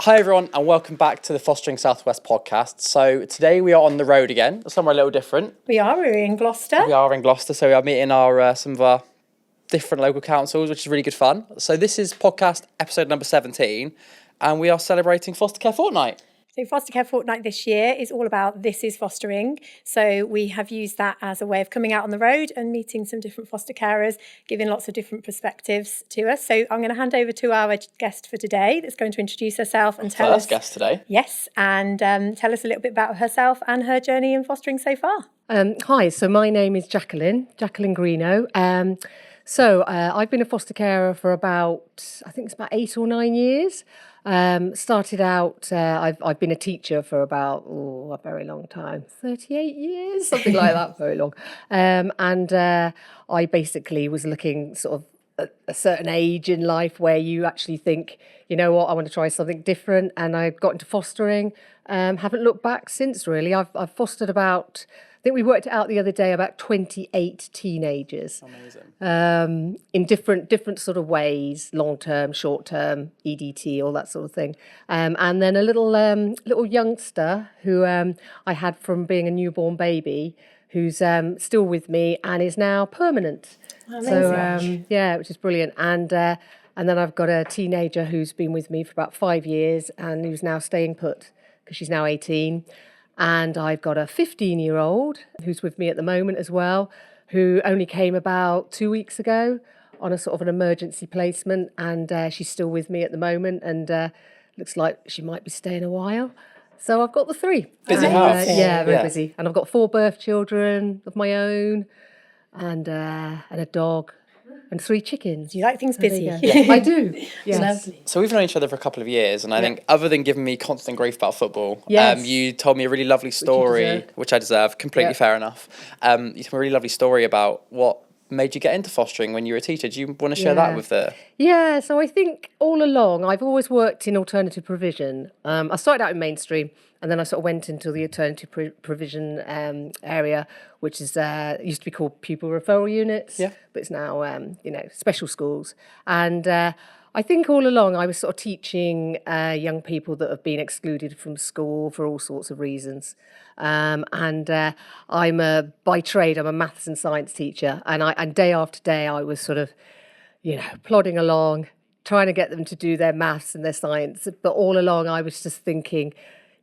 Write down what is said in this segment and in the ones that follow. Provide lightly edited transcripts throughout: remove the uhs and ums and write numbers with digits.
Hi everyone and welcome back to the Fostering Southwest podcast. So today we are on the road again, somewhere a little different. We're in Gloucester. We are in Gloucester, so we are meeting some of our different local councils, which is really good fun. So this is podcast episode number 17 and we are celebrating Foster Care Fortnight. So Foster Care Fortnight this year is all about This is Fostering. So we have used that as a way of coming out on the road and meeting some different foster carers, giving lots of different perspectives to us. So I'm going to hand over to our guest for today that's going to introduce herself and tell us... First guest today. Yes, and tell us a little bit about herself and her journey in fostering so far. Hi, so my name is Jacqueline Greeno. I've been a foster carer for about 8 or 9 years. Started out, I've been a teacher for about a very long time, 38 years, something like that, very long. I basically was looking sort of at a certain age in life where you actually think, you know what, I want to try something different. And I got into fostering, haven't looked back since really. I've fostered about... I think we worked it out the other day, about 28 teenagers. Amazing. In different sort of ways, long-term, short-term, EDT, all that sort of thing. And then a little youngster who I had from being a newborn baby, who's still with me and is now permanent. Amazing. So, which is brilliant. And then I've got a teenager who's been with me for about 5 years and who's now staying put because she's now 18. And I've got a 15-year-old who's with me at the moment as well, who only came about 2 weeks ago on a sort of an emergency placement. And she's still with me at the moment and looks like she might be staying a while. So I've got the three. Busy house. Very busy. And I've got 4 birth children of my own and a dog. And 3 chickens. You like things busy. I do. Yes. Lovely. So we've known each other for a couple of years, and I think other than giving me constant grief about football, Yes. you told me a really lovely story, which I deserve, completely fair enough. You told me a really lovely story about what made you get into fostering when you were a teacher. Do you want to share that with the... Yeah, so I think all along I've always worked in alternative provision. I started out in mainstream and then I sort of went into the alternative provision area, which is used to be called pupil referral units, but it's now special schools. And I think all along I was sort of teaching young people that have been excluded from school for all sorts of reasons. I'm by trade, I'm a maths and science teacher, and day after day I was sort of, plodding along, trying to get them to do their maths and their science. But all along I was just thinking,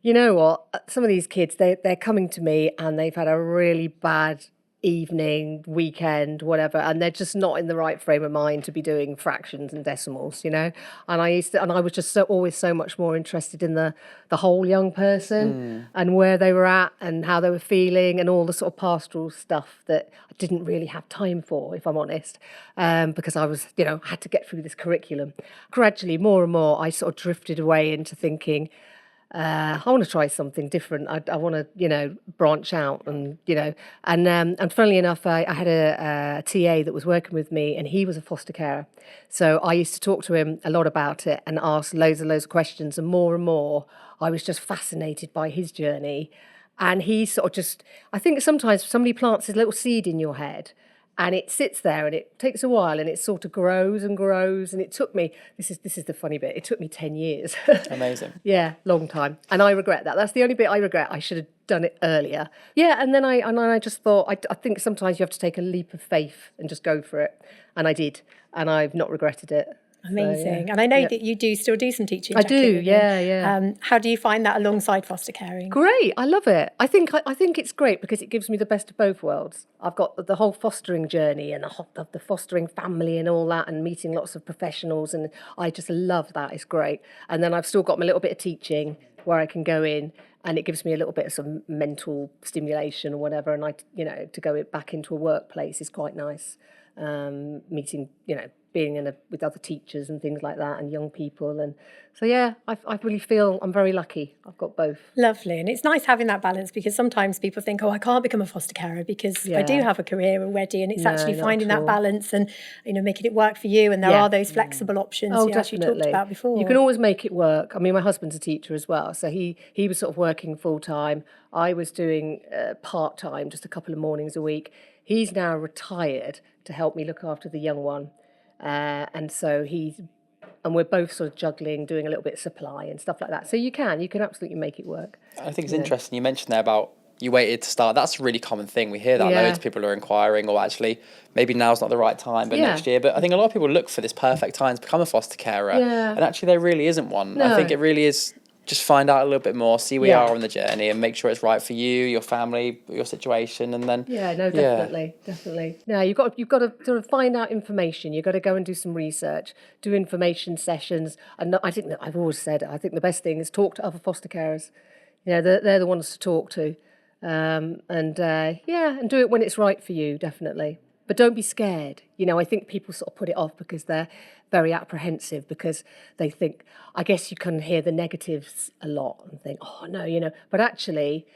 you know what, some of these kids, they're coming to me and they've had a really bad evening, weekend, whatever, and they're just not in the right frame of mind to be doing fractions and decimals, And I was just always so much more interested in the whole young person and where they were at and how they were feeling and all the sort of pastoral stuff that I didn't really have time for, if I'm honest, because I was, had to get through this curriculum. Gradually, more and more, I sort of drifted away into thinking, I want to try something different. I want to, branch out and funnily enough, I had a TA that was working with me and he was a foster carer. So I used to talk to him a lot about it and ask loads of questions and more, I was just fascinated by his journey. And he sort of just, I think sometimes somebody plants a little seed in your head and it sits there and it takes a while and it sort of grows and grows. And it took me, this is the funny bit, it took me 10 years. Amazing. Yeah, long time. And I regret that. That's the only bit I regret. I should have done it earlier. Yeah, and then I just thought, I think sometimes you have to take a leap of faith and just go for it. And I did. And I've not regretted it. Amazing. So, and I know that you do still do some teaching. I do, yeah. How do you find that alongside foster caring? Great, I love it. I think it's great because it gives me the best of both worlds. I've got the whole fostering journey and the fostering family and all that and meeting lots of professionals and I just love that. It's great. And then I've still got my little bit of teaching where I can go in and it gives me a little bit of some mental stimulation or whatever. And to go back into a workplace is quite nice. Meeting, being with other teachers and things like that and young people. And so, I really feel I'm very lucky. I've got both. Lovely. And it's nice having that balance because sometimes people think, I can't become a foster carer because I do have a career already. And it's actually finding that balance and, making it work for you. And there are those flexible options as you talked about before. You can always make it work. I mean, my husband's a teacher as well. So he was sort of working full time. I was doing part time, just a couple of mornings a week. He's now retired to help me look after the young one. And so he's and we're both sort of juggling, doing a little bit of supply and stuff like that. So you can absolutely make it work. I think it's interesting you mentioned there about you waited to start. That's a really common thing. We hear that loads of people are inquiring, or actually maybe now's not the right time, but next year. But I think a lot of people look for this perfect time to become a foster carer, and actually there really isn't one. No. I think it really is just find out a little bit more, see where you are on the journey, and make sure it's right for you, your family, your situation, and then definitely. No, you've got to sort of find out information. You've got to go and do some research, do information sessions, and I think that I've always said I think the best thing is talk to other foster carers. They're the ones to talk to. And do it when it's right for you, definitely. But don't be scared. I think people sort of put it off because they're very apprehensive, because they think, I guess you can hear the negatives a lot and think, oh no, but actually,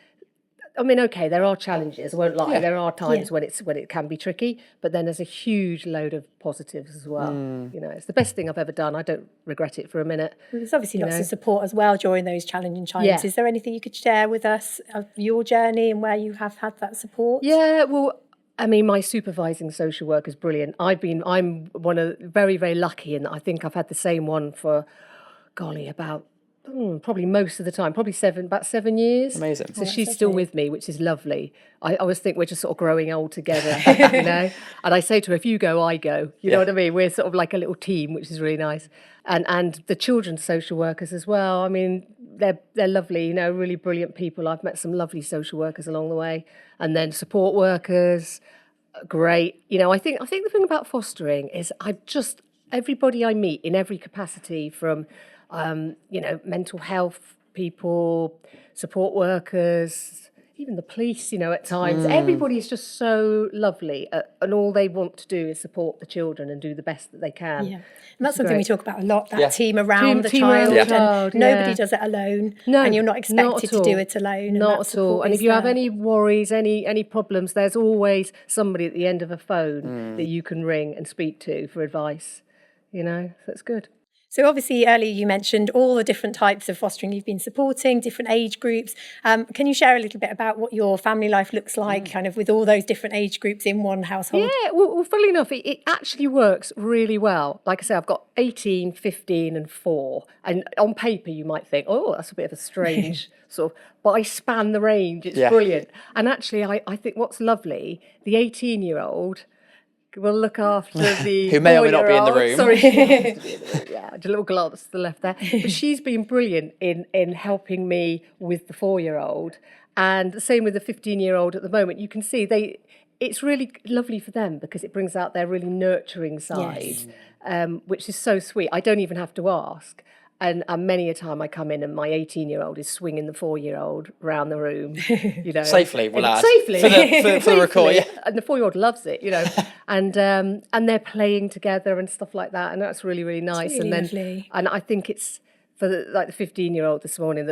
I mean, okay, there are challenges, I won't lie. There are times when it can be tricky, but then there's a huge load of positives as well. It's the best thing I've ever done. I don't regret it for a minute. There's obviously lots of support as well during those challenging times. Is there anything you could share with us of your journey and where you have had that support? Yeah, well, I mean, my supervising social worker is brilliant. I'm one of very, very lucky in that I think I've had the same one for, about probably most of the time, about 7 years. Amazing. So she's still with me, which is lovely. I always think we're just sort of growing old together, And I say to her, if you go, I go. You know what I mean? We're sort of like a little team, which is really nice. And the children's social workers as well. I mean, they're lovely, really brilliant people. I've met some lovely social workers along the way. And then support workers, great. I think the thing about fostering is everybody I meet in every capacity, from mental health people, support workers, even the police, at times. Everybody's just so lovely, and all they want to do is support the children and do the best that they can. Yeah, and that's something we talk about a lot, that team around the child. And nobody does it alone, and you're not expected to do it alone. Not at all. And if you have any worries, any problems, there's always somebody at the end of a phone that you can ring and speak to for advice. So it's good. So obviously earlier you mentioned all the different types of fostering you've been supporting, different age groups. Can you share a little bit about what your family life looks like, kind of with all those different age groups in one household? Yeah, well funnily enough, it actually works really well. Like I say, I've got 18, 15 and 4. And on paper you might think, oh, that's a bit of a strange sort of, but I span the range. It's brilliant. And actually I think what's lovely, the 18-year-old will look after the who may or may not be in the room. Sorry, a little glance to the left there. But she's been brilliant in helping me with the 4-year-old, and the same with the 15-year-old at the moment. You can see it's really lovely for them because it brings out their really nurturing side, which is so sweet. I don't even have to ask. And many a time I come in and my 18-year-old is swinging the 4-year-old around the room, Safely, we'll add. Safely. For the record, yeah. And the 4-year-old loves it, and they're playing together and stuff like that, and that's really, really nice. Really lovely. And I think it's for the 15-year-old this morning,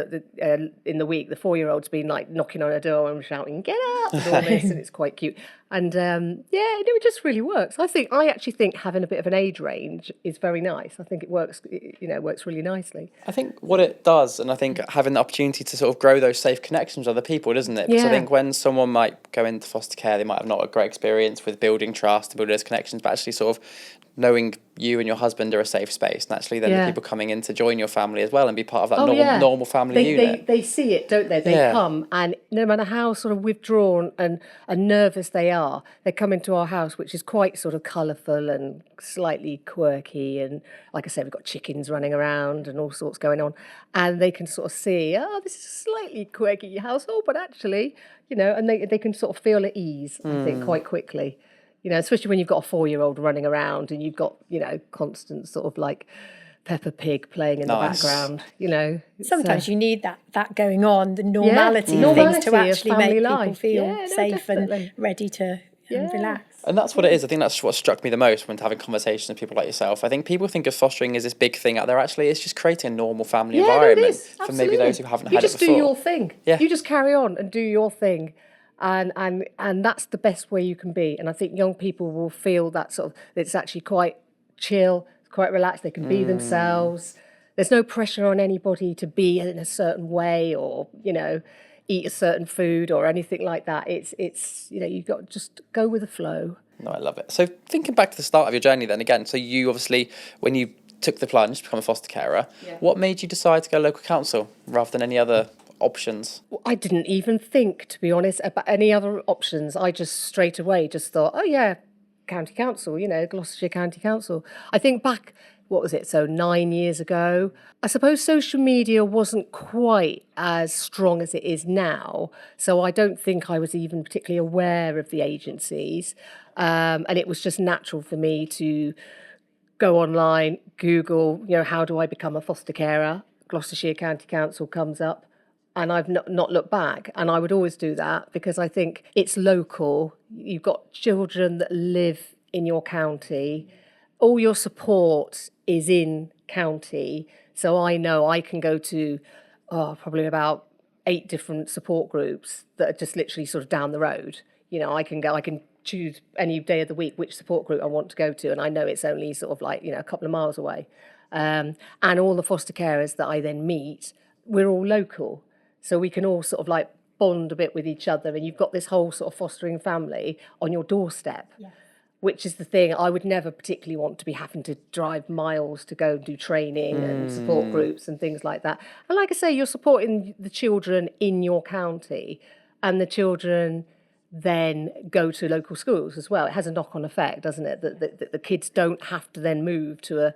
in the week, the 4-year-old's been like knocking on her door and shouting, "Get up!" and all this, and it's quite cute. And it just really works. I actually think having a bit of an age range is very nice. I think it works, works really nicely. I think what it does, and I think having the opportunity to sort of grow those safe connections with other people, doesn't it? Because I think when someone might go into foster care, they might have not a great experience with building trust, building those connections, but actually sort of knowing you and your husband are a safe space, and actually then the people coming in to join your family as well and be part of that normal family unit. They see it, don't they? They come, and no matter how sort of withdrawn and nervous they are, they come into our house, which is quite sort of colourful and slightly quirky, and like I said, we've got chickens running around and all sorts going on, and they can sort of see, this is a slightly quirky household, but actually, and they can sort of feel at ease, I think, quite quickly. Especially when you've got a 4-year-old running around and you've got, constant sort of like Peppa Pig playing in the background, Sometimes you need that going on, the normality of things to actually make people feel safe and ready to relax. And that's what it is. I think that's what struck me the most when having conversations with people like yourself. I think people think of fostering as this big thing out there. Actually, it's just creating a normal family environment for maybe those who haven't had it before. You just do your thing. Yeah. You just carry on and do your thing. And that's the best way you can be. And I think young people will feel that sort of, it's actually quite chill, quite relaxed. They can be themselves. There's no pressure on anybody to be in a certain way or, eat a certain food or anything like that. It's you've got to just go with the flow. No, I love it. So thinking back to the start of your journey then again, so you obviously, when you took the plunge to become a foster carer. What made you decide to go local council rather than any other options? I didn't even think, to be honest, about any other options. I just straight away just thought, oh yeah, county council, Gloucestershire County Council. I think back, what was it, so 9 years ago, I suppose social media wasn't quite as strong as it is now. So I don't think I was even particularly aware of the agencies. And it was just natural for me to go online, Google, how do I become a foster carer? Gloucestershire County Council comes up. And I've not looked back. And I would always do that because I think it's local. You've got children that live in your county. All your support is in county. So I know I can go to probably about 8 different support groups that are just literally sort of down the road. I can choose any day of the week which support group I want to go to. And I know it's only sort of like, a couple of miles away. And all the foster carers that I then meet, we're all local. So we can all sort of like bond a bit with each other, and you've got this whole sort of fostering family on your doorstep, which is the thing. I would never particularly want to be having to drive miles to go and do training and support groups and things like that. And like I say, you're supporting the children in your county, and the children then go to local schools as well. It has a knock-on effect, doesn't it? That the kids don't have to then move to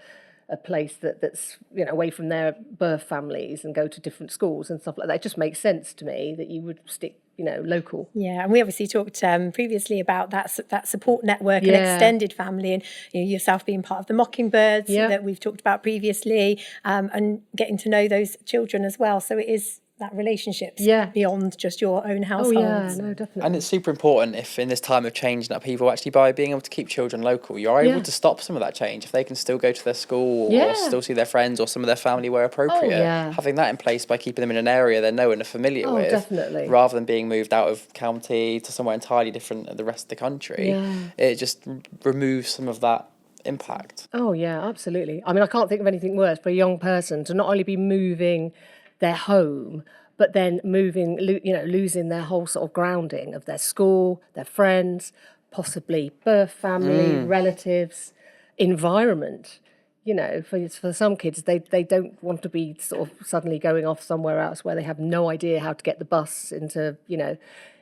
a place that's away from their birth families and go to different schools and stuff like that. It just makes sense to me that you would stick local. Yeah, and we obviously talked previously about that support network and extended family, and yourself being part of the Mockingbirds that we've talked about previously, and getting to know those children as well. So it is that relationship's beyond just your own household. Oh yeah, no, definitely. And it's super important if in this time of change and upheaval, actually by being able to keep children local, you're able to stop some of that change. If they can still go to their school or still see their friends or some of their family where appropriate, having that in place by keeping them in an area they know and are familiar with, definitely. Rather than being moved out of county to somewhere entirely different than the rest of the country, it just removes some of that impact. Oh yeah, absolutely. I mean, I can't think of anything worse for a young person to not only be moving their home, but then losing their whole sort of grounding of their school, their friends, possibly birth family, relatives, environment. For some kids, they don't want to be sort of suddenly going off somewhere else where they have no idea how to get the bus into,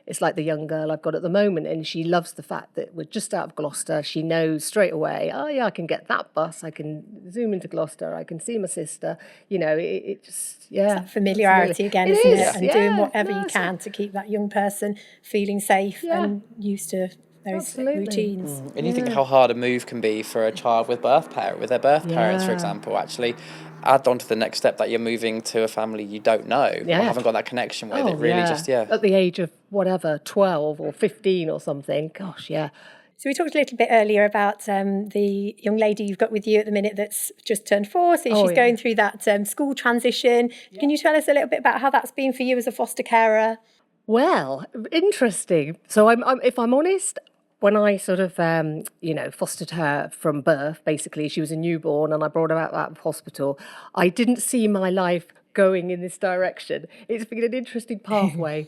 It's like the young girl I've got at the moment, and she loves the fact that we're just out of Gloucester. She knows straight away, oh yeah, I can get that bus, I can zoom into Gloucester, I can see my sister. It just, it's that familiarity again, isn't it? And doing whatever you can to keep that young person feeling safe and used to those routines. And you think how hard a move can be for a child with their birth parents, for example, actually add on to the next step that you're moving to a family you don't know or haven't got that connection with. It really just at the age of whatever, 12 or 15 or something. Gosh, yeah. So we talked a little bit earlier about the young lady you've got with you at the minute that's just turned 4, so she's going through that school transition. Can you tell us a little bit about how that's been for you as a foster carer? Well, interesting. So I'm if I'm honest, when I sort of, fostered her from birth, basically, she was a newborn and I brought her out of hospital, I didn't see my life going in this direction. It's been an interesting pathway.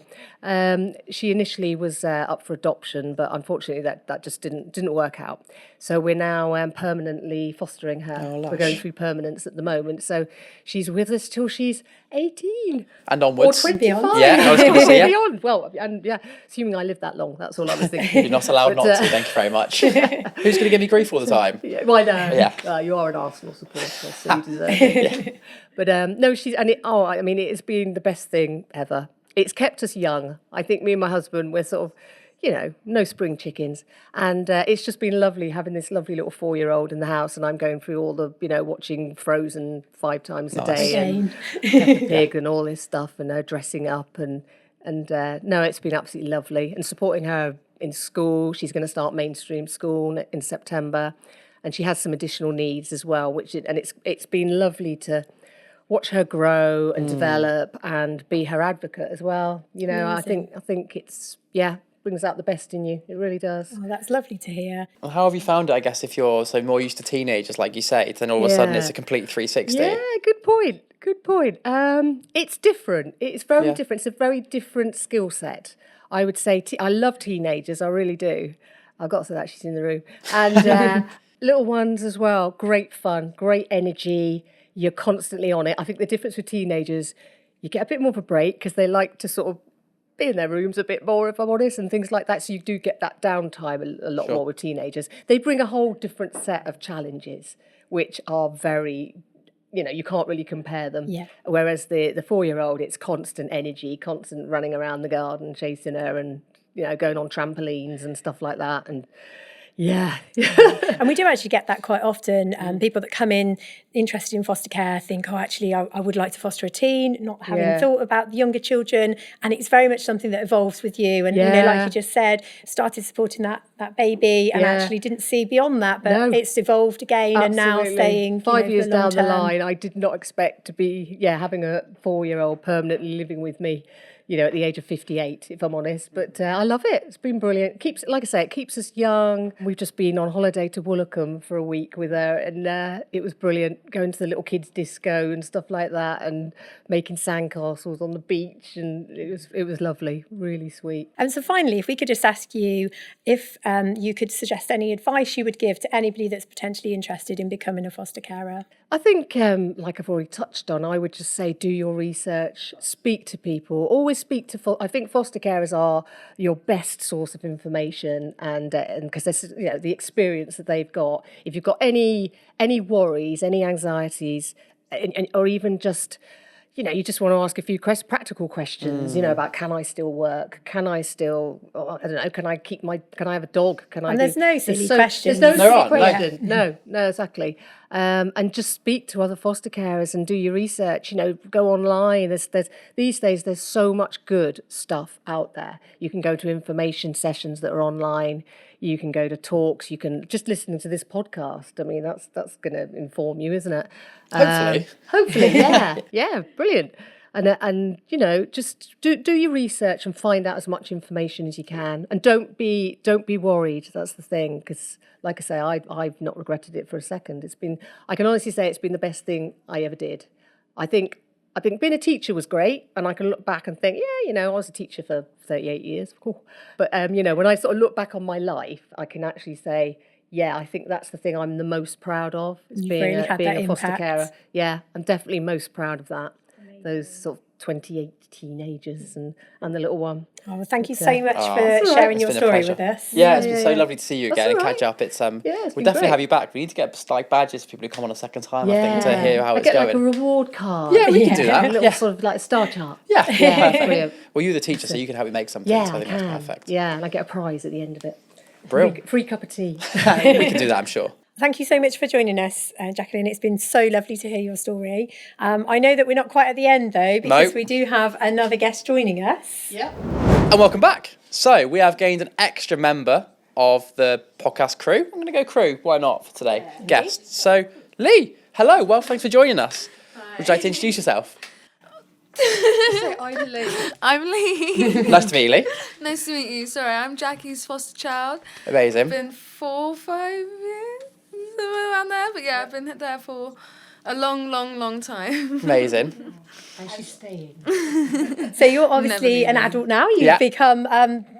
She initially was up for adoption, but unfortunately that just didn't work out. So we're now permanently fostering her. We're going through permanence at the moment. So she's with us till she's 18. And onwards. Or 25. Yeah, I was going to say, beyond. Well, and assuming I live that long, that's all I was thinking. You're not allowed not to, thank you very much. Who's going to give me grief all the time? Well, I know. Yeah. You are an Arsenal supporter, so you deserve it. But no, it has been the best thing ever. It's kept us young. I think me and my husband, we're sort of, no spring chickens. And it's just been lovely having this lovely little 4-year-old in the house, and I'm going through all the, watching Frozen 5 times a day and Peppa Pig and all this stuff, and her dressing up. And no, it's been absolutely lovely. And supporting her in school. She's going to start mainstream school in September. And she has some additional needs as well, it's been lovely to watch her grow and develop and be her advocate as well. I think it's, brings out the best in you. It really does. Oh, that's lovely to hear. Well, how have you found it, I guess, if you're so more used to teenagers, like you say, then all of a sudden it's a complete 360? Yeah, good point. It's different. It's very different. It's a very different skill set. I would say I love teenagers. I really do. I've got to say that she's in the room. And Little ones as well, great fun, great energy. You're constantly on it. I think the difference with teenagers, you get a bit more of a break because they like to sort of be in their rooms a bit more, if I'm honest, and things like that. So you do get that downtime a lot more with teenagers. They bring a whole different set of challenges, which are very, you can't really compare them. Yeah. Whereas the 4-year-old, it's constant energy, constant running around the garden, chasing her and, going on trampolines and stuff like that. And yeah. And we do actually get that quite often. People that come in interested in foster care think, actually, I would like to foster a teen, not having thought about the younger children. And it's very much something that evolves with you. And, like you just said, started supporting that baby and actually didn't see beyond that. But it's evolved again. Absolutely. And now staying 5 years down the term. line, I did not expect to be, having a 4-year-old permanently living with me. At the age of 58, if I'm honest. But I love it. It's been brilliant. Like I say, it keeps us young. We've just been on holiday to Woolacombe for a week with her, and it was brilliant, going to the little kids' disco and stuff like that, and making sandcastles on the beach, and it was lovely, really sweet. And so finally, if we could just ask you if you could suggest any advice you would give to anybody that's potentially interested in becoming a foster carer. I think, like I've already touched on, I would just say do your research, speak to people, always speak to. I think foster carers are your best source of information, and because there's the experience that they've got. If you've got any worries, any anxieties, or even just. You just want to ask a few practical questions, about can I still work? Can I still, I don't know, can I have a dog? There's no silly questions. There's no silly question. No, exactly. And just speak to other foster carers and do your research, go online. There's these days, there's so much good stuff out there. You can go to information sessions that are online. You can go to talks. You can just listen to this podcast. I mean, that's going to inform you, isn't it? Hopefully, yeah, brilliant. And just do your research and find out as much information as you can. And don't be worried. That's the thing, because like I say, I've not regretted it for a second. I can honestly say it's been the best thing I ever did. I think being a teacher was great, and I can look back and think, I was a teacher for 38 years. Cool. But, when I sort of look back on my life, I can actually say, I think that's the thing I'm the most proud of, is being a foster carer. Yeah, I'm definitely most proud of that. Amazing. Those sort of 28 teenagers and the little one. Oh, well, thank you so much for sharing your story with us. Yeah, it's been so lovely to see you again and catch up. It's it's we'll definitely have you back. We need to get like badges for people who come on a second time, I think, to hear how it's going. Like a reward card. Yeah, we can do that. A little sort of like a star chart. Yeah, brilliant. Well, you're the teacher, so you can help me make something. So I think that's perfect. Yeah, and I get a prize at the end of it. Brilliant. Free cup of tea. We can do that, I'm sure. Thank you so much for joining us, Jacqueline. It's been so lovely to hear your story. I know that we're not quite at the end, though, because we do have another guest joining us. Yeah. And welcome back. So we have gained an extra member of the podcast crew. I'm going to go crew. Why not for today? Yeah. Guests. So Leigh, hello. Well, thanks for joining us. Hi. Would you like to introduce yourself? I'm Leigh. I'm Leigh. Nice to meet you, Leigh. Nice to meet you. Sorry, I'm Jackie's foster child. Amazing. I've been 4 or 5 years, somewhere around there. But yeah, I've been there for a long time. Amazing. And she's staying. So you're obviously an adult now. You've become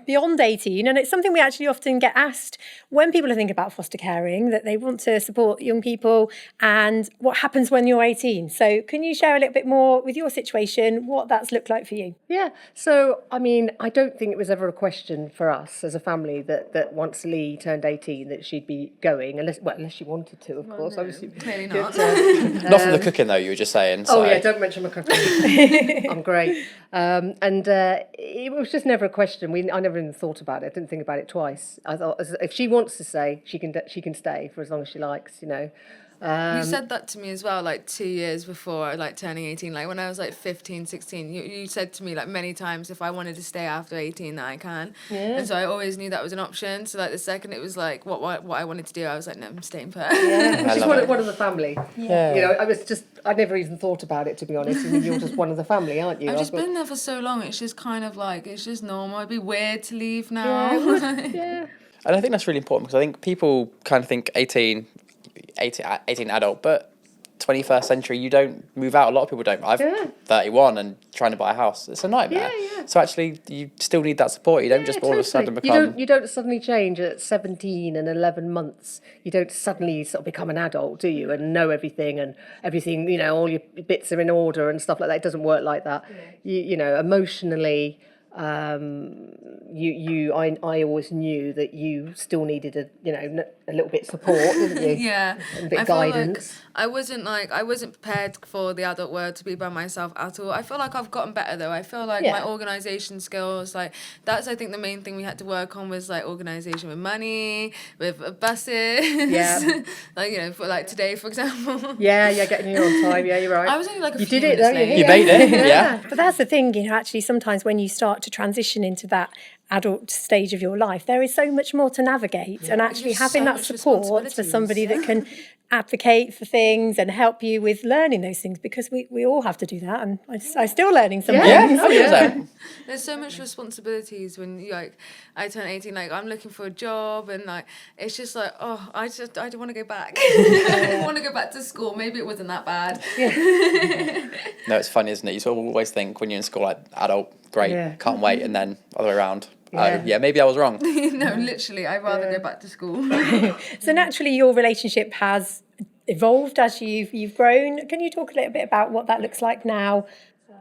beyond 18, and it's something we actually often get asked when people are thinking about foster caring, that they want to support young people, and what happens when you're 18. So can you share a little bit more with your situation, what that's looked like for you? Yeah, so I mean, I don't think it was ever a question for us as a family that once Leigh turned 18 that she'd be going, unless she wanted to, of course. No, obviously, clearly not. Not from the cooking, though, you were just saying. So. Oh yeah, don't mention my cooking. I'm great. And it was just never a question. I never even thought about it. I didn't think about it twice. I thought if she wants to stay, she can stay for as long as she likes, You said that to me as well, like 2 years before turning 18, like when I was like 15, 16, you said to me like many times if I wanted to stay after 18 that I can. Yeah. And so I always knew that was an option. So like the second it was like what I wanted to do, I was like, no, I'm staying put. Yeah. She's one of the family. Yeah. I never even thought about it, to be honest. I mean, you're just one of the family, aren't you? I've just been there for so long, it's just kind of like, it's just normal. It'd be weird to leave now. Yeah. And I think that's really important because I think people kind of think 18 adult, but 21st century, you don't move out. A lot of people don't. I'm 31 and trying to buy a house. It's a nightmare. So actually, you still need that support. You don't just all of a sudden become... You don't suddenly change at 17 and 11 months. You don't suddenly sort of become an adult, do you? And know everything and everything, you know, all your bits are in order and stuff like that. It doesn't work like that. You know, emotionally... I always knew that you still needed a little bit of support, didn't you? Yeah, a bit of guidance. I wasn't prepared for the adult world to be by myself at all. I feel like I've gotten better though. I feel like my organisation skills, like that's I think the main thing we had to work on was like organisation with money, with buses. Yeah. Like, you know, for like today, for example. Yeah, getting here on time. Yeah, you're right. I was only like a few few minutes late. You made it. Yeah. But that's the thing, you know, actually sometimes when you start to transition into that adult stage of your life, there is so much more to navigate, and actually having that support for somebody that can advocate for things and help you with learning those things, because we all have to do that, and I'm still learning some things. There's so much responsibilities when you, like, I turn 18, like I'm looking for a job, and like it's just like, oh, I don't want to go back. I want to go back to school. Maybe it wasn't that bad. No, it's funny, isn't it? You sort of always think when you're in school, like, adult, great, can't wait, and then other way around. Maybe I was wrong. No, literally, I'd rather go back to school. So naturally, your relationship has evolved as you've grown. Can you talk a little bit about what that looks like now?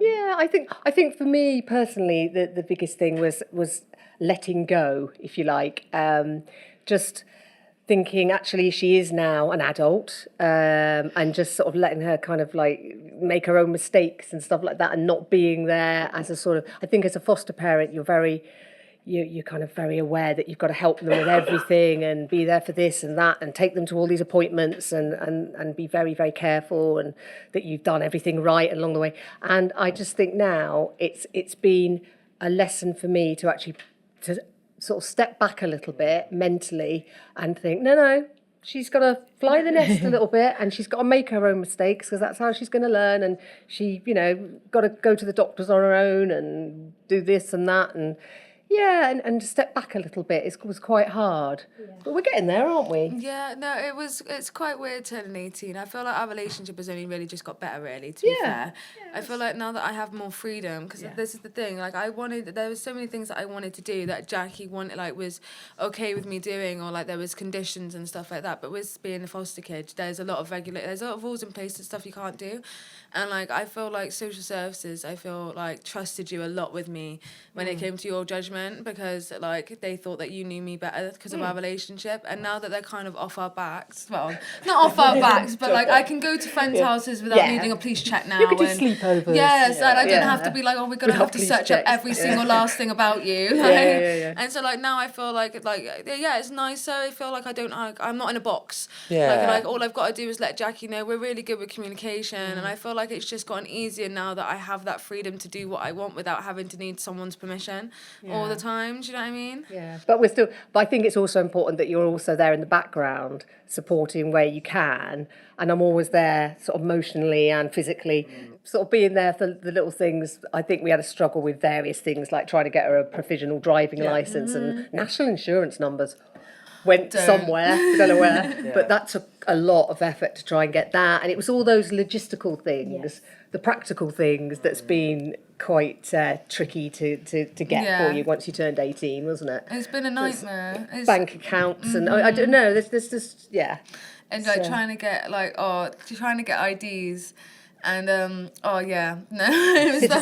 Yeah, I think for me personally, the biggest thing was letting go, if you like. Just thinking actually she is now an adult, and just sort of letting her kind of like make her own mistakes and stuff like that, and not being there as a sort of, I think as a foster parent, you're kind of very aware that you've got to help them with everything and be there for this and that and take them to all these appointments and be very, very careful, and that you've done everything right along the way. And I just think now it's been a lesson for me to actually to sort of step back a little bit mentally and think, no, she's got to fly the nest a little bit, and she's got to make her own mistakes, because that's how she's going to learn. And she, you know, got to go to the doctors on her own and do this and that, and and step back a little bit. It was quite hard, but we're getting there, aren't we? Yeah, no, it's quite weird turning 18. I feel like our relationship has only really just got better, really, to be fair. I feel like now that I have more freedom, because this is the thing, like there was so many things that I wanted to do that Jackie wanted, like, was okay with me doing, or like there was conditions and stuff like that. But with being a foster kid, there's a lot of rules in place and stuff you can't do. And like I feel like social services, I feel like trusted you a lot with me when it came to your judgment, because like they thought that you knew me better because of our relationship. And now that they're kind of off our backs, well, not off our backs, but like I can go to friends' houses without needing a police check now. You could do sleepovers. Yes, and I didn't have to be like, oh, we're gonna have to search up every single last thing about you. And so like now I feel like it's nicer. I feel like I'm not in a box. Like all I've got to do is let Jackie know we're really good with communication, and I feel like it's just gotten easier now that I have that freedom to do what I want without having to need someone's permission all the time. Do you know what I mean? Yeah. But I think it's also important that you're also there in the background, supporting where you can. And I'm always there sort of emotionally and physically, sort of being there for the little things. I think we had a struggle with various things, like trying to get her a provisional driving licence and national insurance numbers. Went somewhere, I don't know where, but that took a lot of effort to try and get that. And it was all those logistical things, the practical things that's been quite tricky to get for you once you turned 18, wasn't it? It's been a nightmare. Bank accounts and I don't know, there's just, And like trying to get IDs. And it was the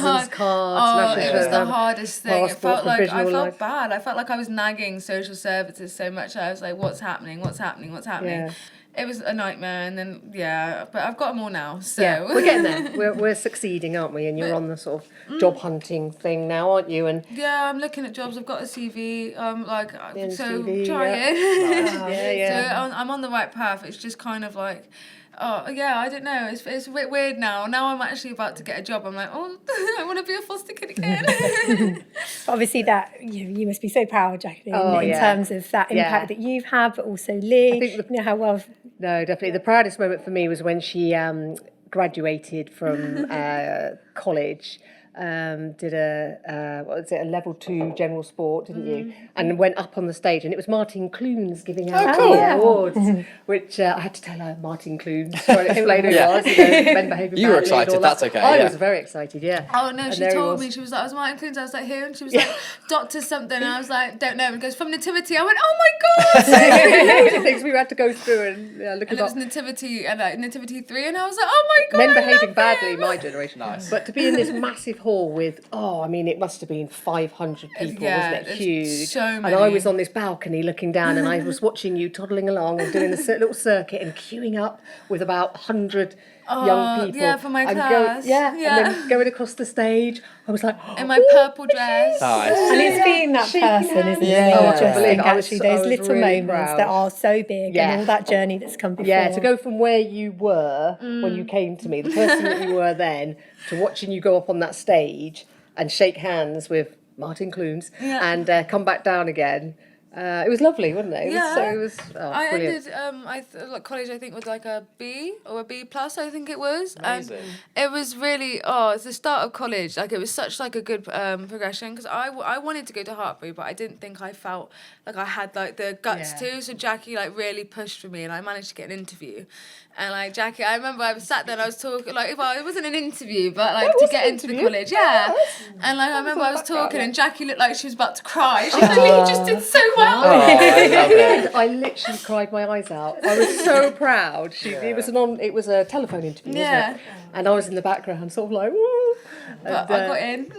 hardest thing. It felt like I felt bad. I felt like I was nagging social services so much. I was like, what's happening? Yeah. It was a nightmare, and then but I've got them all now. So we're getting there. We're succeeding, aren't we? And you're on the sort of job hunting thing now, aren't you? And I'm looking at jobs. I've got a CV. CV, try it. So I'm on the right path. It's just kind of like. Oh, yeah, I don't know. It's a bit weird now. Now I'm actually about to get a job. I'm like, oh, I want to be a foster kid again. Obviously, that you must be so proud, Jacqueline, in terms of that impact that you've had, but also Leigh. I think how well. No, definitely. The proudest moment for me was when she graduated from college. did a level 2 general sport, didn't you? And went up on the stage, and it was Martin Clunes giving out the awards, which I had to tell her Martin Clunes, trying to explain who he was. Men behaving you were badly excited, that's okay. I was very excited, yeah. Oh no, she told me, she was like, I was Martin Clunes, I was like, who? And she was like, Doctor something, and I was like, don't know. And goes, from Nativity. I went, oh my God! Loads of things we had to go through and look and it it was Nativity, and Nativity 3, and I was like, oh my God, Men behaving badly, my generation. Nice. But to be in this massive hall with, it must have been 500 people, wasn't it? Huge. So many. And I was on this balcony looking down, and I was watching you toddling along and doing this little circuit and queuing up with about 100 young people. Yeah, for my and class. And then going across the stage, I was like, in my purple dress. Nice. And it's being that person, isn't it? Yeah. I just think I was actually those little really moments proud. that are so big and all that journey that's come before. Yeah, to go from where you were when you came to me, the person that you were then, to watching you go up on that stage and shake hands with Martin Clunes and come back down again. It was lovely, wasn't it? It was I brilliant. ended college, I think, with like a B or a B plus, I think it was. Amazing. And it was really, it's the start of college. Like, it was such like a good progression, because I wanted to go to Hartbury, but I didn't think I felt like I had like the guts to. So Jackie like really pushed for me, and I managed to get an interview. And like Jackie, I remember I was sat there and I was talking, like, it wasn't an interview, but like to get into the college, and like I remember I was talking and Jackie looked like she was about to cry. She was like, you just did so well. I love it. I literally cried my eyes out. I was so proud. It was a telephone interview, wasn't it? And I was in the background, sort of like, woo. But I got in.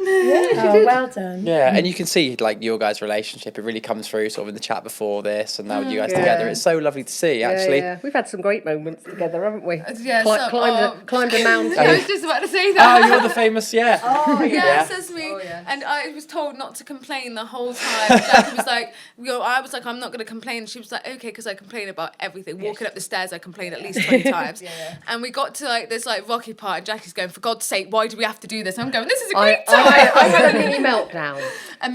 Well done. Yeah, and you can see like your guys' relationship. It really comes through sort of in the chat before this, and now you guys together. It's so lovely to see. Actually, we've had some great moments together, haven't we? Yeah, climbed a mountain. I was just about to say that. Oh, you're the famous, Yes, that's me. And I was told not to complain the whole time. Jackie was like, I was like, I'm not going to complain. She was like, okay, because I complain about everything. Walking up the stairs, I complain at least 20 times. And we got to like this like rocky part, and Jackie's going, for God's sake, why do we have to do this? And I'm going, this is a great time. I had a mini meltdown.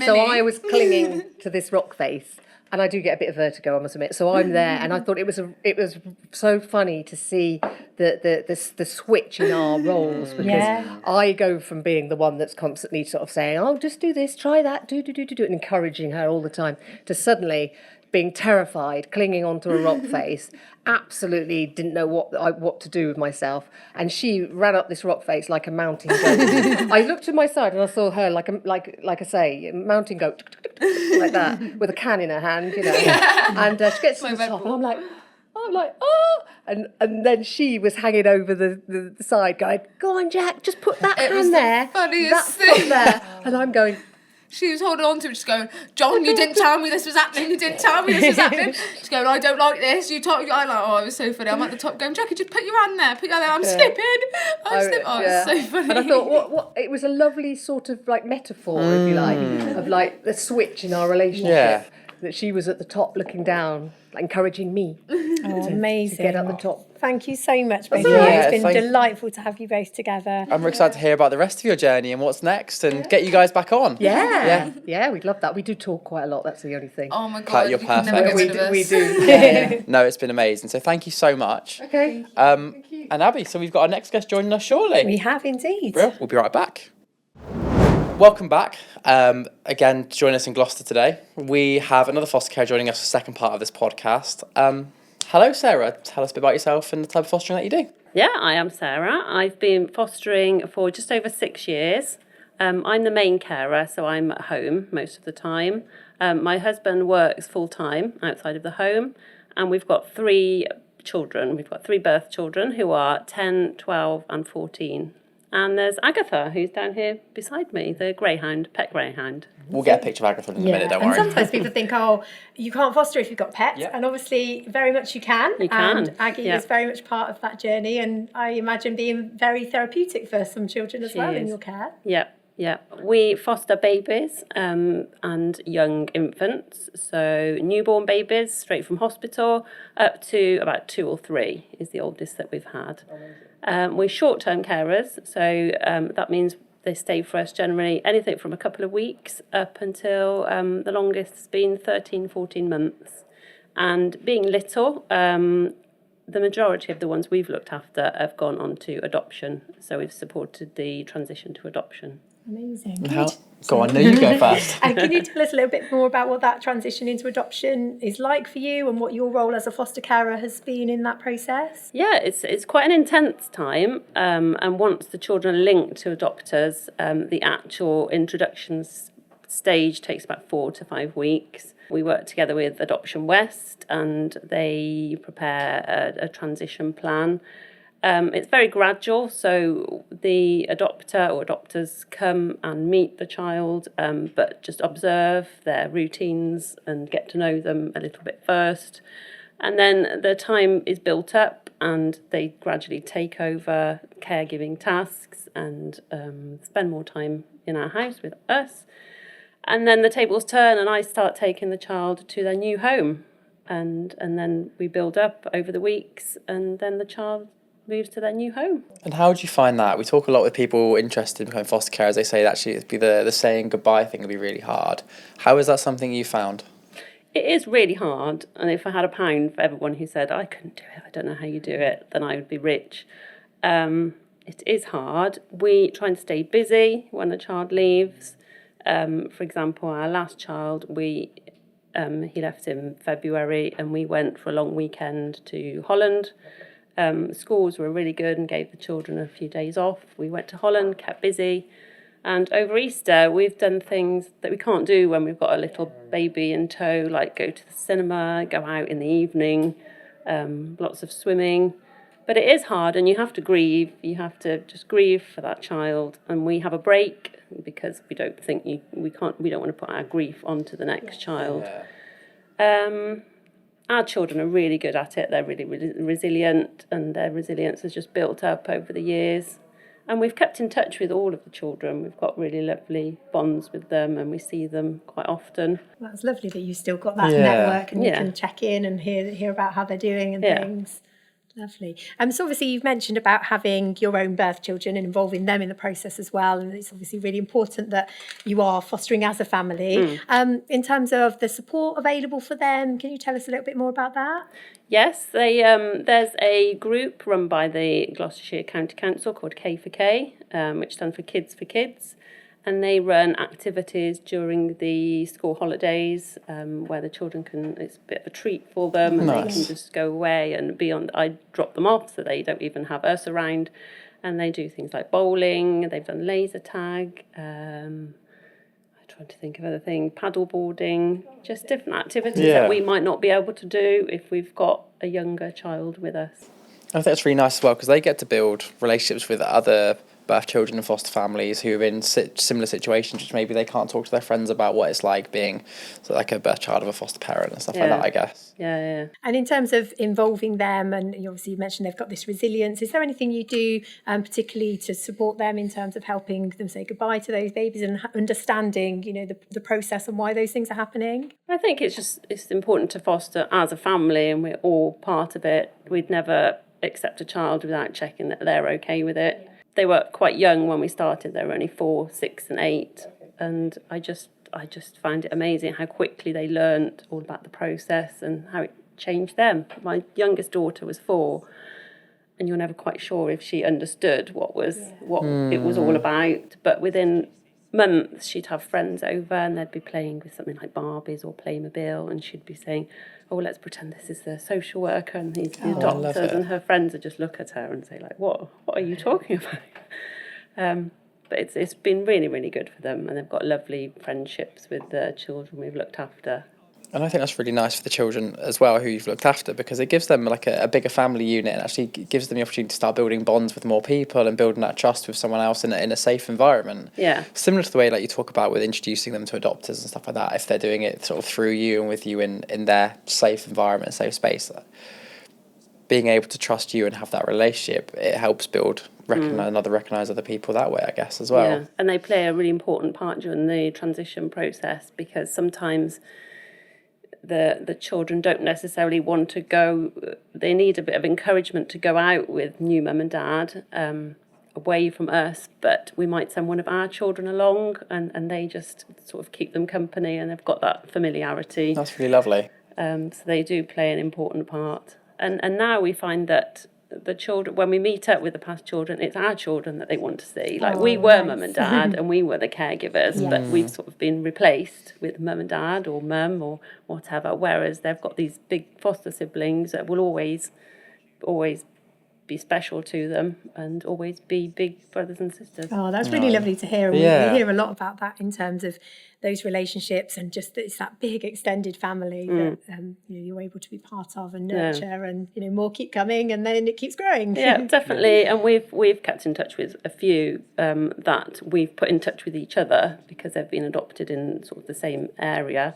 So I was clinging to this rock face. And I do get a bit of vertigo, I must admit. So I'm there, and I thought it was so funny to see the switch in our roles, because I go from being the one that's constantly sort of saying, "Oh, just do this, try that, do," and encouraging her all the time, to suddenly being terrified, clinging onto a rock face, absolutely didn't know what to do with myself, and she ran up this rock face like a mountain goat. I looked to my side and I saw her like I say, a mountain goat, like that, with a can in her hand, and she gets to the top, and I'm like, oh, and then she was hanging over the side, going, "Go on, Jack, just put that hand there, that foot there," and I'm going. She was holding on to it, just going, "John, you didn't tell me this was happening. You didn't tell me this was happening." She's going, "I don't like this. You told me." I'm like, "Oh, it was so funny." I'm at the top going, "Jackie, just put your hand there. Put your hand there. I'm slipping. I'm slipping." Oh, it's so funny. And I thought, what? It was a lovely sort of like metaphor, if you like, of like the switch in our relationship. Yeah. That she was at the top looking down, encouraging me Amazing. to get up the top. Thank you so much, both of all you. right. It's been delightful to have you both together. I'm excited to hear about the rest of your journey and what's next, and get you guys back on. Yeah, we'd love that. We do talk quite a lot. That's the only thing. Oh my Kat, God, you're you can never perfect. get rid of us. We do. No, it's been amazing. So thank you so much. Okay. And Abby, so we've got our next guest joining us shortly. We have indeed. Brill, we'll be right back. Welcome back. Again, to join us in Gloucester today. We have another foster care joining us for the second part of this podcast. Hello, Sarah. Tell us a bit about yourself and the type of fostering that you do. Yeah, I am Sarah. I've been fostering for just over 6 years. I'm the main carer, so I'm at home most of the time. My husband works full-time outside of the home, and we've got 3 children. We've got 3 birth children who are 10, 12 and 14. And there's Agatha, who's down here beside me, the greyhound, pet greyhound. We'll get a picture of Agatha in a minute, don't and worry. sometimes people think, oh, you can't foster if you've got pets, and obviously very much you can. You can. And Aggie is very much part of that journey, and I imagine being very therapeutic for some children as well in your care. Yeah. We foster babies and young infants, so newborn babies straight from hospital up to about 2 or 3 is the oldest that we've had. We're short-term carers, so that means they stay for us generally anything from a couple of weeks up until the longest has been 13, 14 months. And being little, the majority of the ones we've looked after have gone on to adoption, so we've supported the transition to adoption. Amazing. Go on, no, you go first. And can you tell us a little bit more about what that transition into adoption is like for you and what your role as a foster carer has been in that process? Yeah, it's quite an intense time. And once the children are linked to adopters, the actual introduction stage takes about 4 to 5 weeks. We work together with Adoption West and they prepare a transition plan. It's very gradual, so the adopter or adopters come and meet the child, but just observe their routines and get to know them a little bit first. And then the time is built up and they gradually take over caregiving tasks and spend more time in our house with us. And then the tables turn and I start taking the child to their new home. And then we build up over the weeks and then the child moves to their new home. And how do you find that? We talk a lot with people interested in becoming foster carers. They say that actually it'd be the saying goodbye thing would be really hard. How is that something you found? It is really hard. And if I had £1 for everyone who said, I couldn't do it, I don't know how you do it, then I would be rich. It is hard. We try and stay busy when the child leaves. For example, our last child, he left in February and we went for a long weekend to Holland. Schools were really good and gave the children a few days off. We went to Holland, kept busy. And over Easter, we've done things that we can't do when we've got a little baby in tow, like go to the cinema, go out in the evening, lots of swimming. But it is hard and you have to grieve. You have to just grieve for that child. And we have a break because we don't want to put our grief onto the next child. Yeah. Our children are really good at it. They're really, really resilient and their resilience has just built up over the years. And we've kept in touch with all of the children. We've got really lovely bonds with them and we see them quite often. Well, it's lovely that you've still got that network and you can check in and hear about how they're doing and things. Lovely. So obviously you've mentioned about having your own birth children and involving them in the process as well. And it's obviously really important that you are fostering as a family. In terms of the support available for them, can you tell us a little bit more about that? Yes, there's a group run by the Gloucestershire County Council called K4K, which stands for Kids for Kids. And they run activities during the school holidays where the children it's a bit of a treat for them and they can just go away and I drop them off so they don't even have us around. And they do things like bowling, they've done laser tag, I'm trying to think of other things, paddle boarding, just different activities that we might not be able to do if we've got a younger child with us. I think that's really nice as well because they get to build relationships with other birth children and foster families who are in similar situations, which maybe they can't talk to their friends about what it's like being like a birth child of a foster parent and stuff like that, I guess. Yeah. And in terms of involving them, and you mentioned they've got this resilience, is there anything you do particularly to support them in terms of helping them say goodbye to those babies and understanding, the process and why those things are happening? I think it's important to foster as a family and we're all part of it. We'd never accept a child without checking that they're okay with it. They were quite young when we started. They were only 4, 6 and 8. And I just find it amazing how quickly they learned all about the process and how it changed them. My youngest daughter was 4 and you're never quite sure if she understood what it was all about. But within months she'd have friends over and they'd be playing with something like Barbies or Playmobil and she'd be saying, oh, let's pretend this is the social worker and these the doctors, and her friends would just look at her and say, like, what are you talking about? But it's been really, really good for them and they've got lovely friendships with the children we've looked after. And I think that's really nice for the children as well who you've looked after because it gives them like a bigger family unit and actually gives them the opportunity to start building bonds with more people and building that trust with someone else in a safe environment. Yeah. Similar to the way like you talk about with introducing them to adopters and stuff like that, if they're doing it sort of through you and with you in their safe environment, safe space, being able to trust you and have that relationship, it helps build recognize other people that way, I guess, as well. Yeah, and they play a really important part during the transition process because sometimes the children don't necessarily want to go. They need a bit of encouragement to go out with new mum and dad away from us, but we might send one of our children along and they just sort of keep them company and they've got that familiarity. That's really lovely. So they do play an important part. And now we find that the children, when we meet up with the past children, it's our children that they want to see. Like, we were mum and dad and we were the caregivers, but we've sort of been replaced with mum and dad or mum or whatever, whereas they've got these big foster siblings that will always be special to them and always be big brothers and sisters. Oh, that's really lovely to hear. And we hear a lot about that in terms of those relationships, and just it's that big extended family that you're able to be part of and nurture, and more keep coming, and then it keeps growing. Yeah, definitely. And we've kept in touch with a few that we've put in touch with each other because they've been adopted in sort of the same area.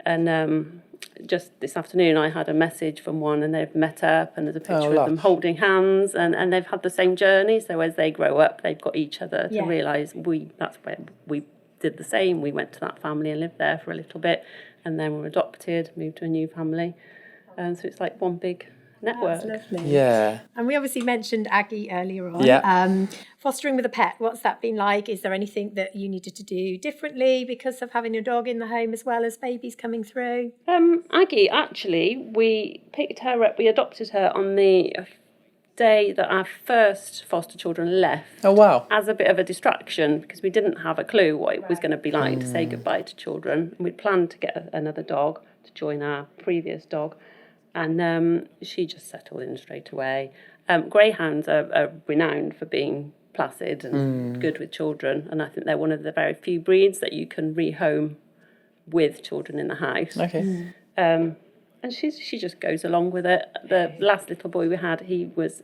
And just this afternoon I had a message from one, and they've met up, and there's a picture of them holding hands, and they've had the same journey. So as they grow up, they've got each other to realise that's where we did the same. We went to that family and lived there for a little bit, and then were adopted, moved to a new family, and so it's like one big network. That's lovely. Yeah. And we obviously mentioned Aggie earlier on. Yeah. Fostering with a pet, what's that been like? Is there anything that you needed to do differently because of having a dog in the home as well as babies coming through? Aggie, actually, we picked her up, we adopted her on the day that our first foster children left. Oh, wow. As a bit of a distraction, because we didn't have a clue what it was going to be like to say goodbye to children. We'd planned to get another dog to join our previous dog, and she just settled in straight away. Greyhounds are renowned for being placid and good with children, and I think they're one of the very few breeds that you can rehome with children in the house. Okay. And she just goes along with it. The last little boy we had, he was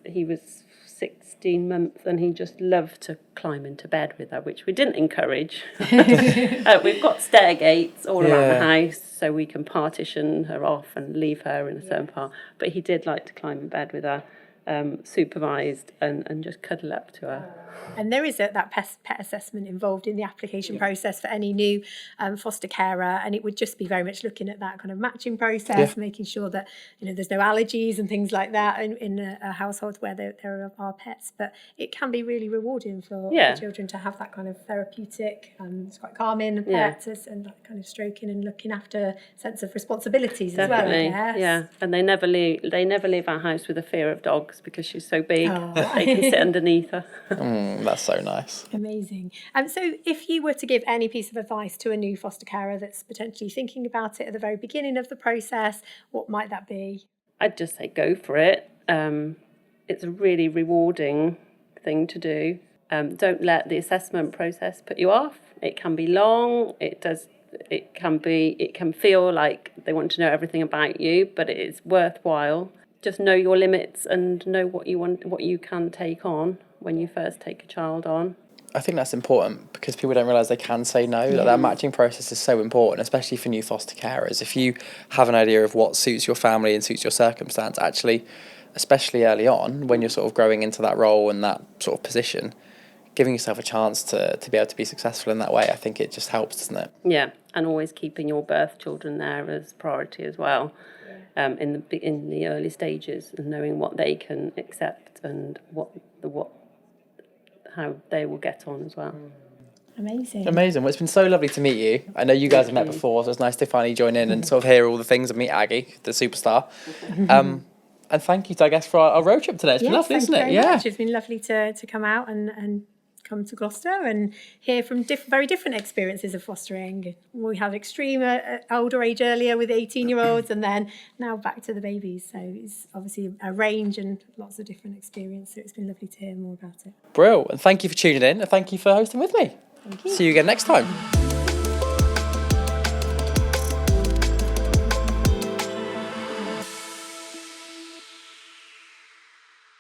16 months, and he just loved to climb into bed with her, which we didn't encourage. We've got stair gates all around the house, so we can partition her off and leave her in a certain part. But he did like to climb in bed with her, supervised, and just cuddle up to her. And there is that pet assessment involved in the application process for any new foster carer, and it would just be very much looking at that kind of matching process, making sure that there's no allergies and things like that in a household where there are pets. But it can be really rewarding for children to have that kind of therapeutic, it's quite calming, pets and that kind of stroking and looking after sense of responsibilities as well, I guess. Yeah, and they never leave our house with a fear of dogs because she's so big that they can sit underneath her. That's so nice. Amazing. So if you were to give any piece of advice to a new foster carer that's potentially thinking about it at the very beginning of the process, what might that be? I'd just say go for it. It's a really rewarding thing to do. Don't let the assessment process put you off. It can be long. It can feel like they want to know everything about you, but it is worthwhile. Just know your limits and know what you want, what you can take on when you first take a child on. I think that's important because people don't realise they can say no. Like, that matching process is so important, especially for new foster carers. If you have an idea of what suits your family and suits your circumstance, actually, especially early on, when you're sort of growing into that role and that sort of position, giving yourself a chance to be able to be successful in that way, I think it just helps, doesn't it? Yeah, and always keeping your birth children there as priority as well. In the early stages, and knowing what they can accept and how they will get on as well. Amazing. Well, it's been so lovely to meet you. I know you guys have met before, so it's nice to finally join in and sort of hear all the things and meet Aggie, the superstar. And thank you, I guess, for our road trip today. It's been lovely, isn't it? Yeah, it's been lovely to come out and come to Gloucester and hear from very different experiences of fostering. We had extreme older age earlier with 18-year-olds, and then now back to the babies. So it's obviously a range and lots of different experience. So it's been lovely to hear more about it. Brilliant. And thank you for tuning in, and thank you for hosting with me. Thank you. See you again next time.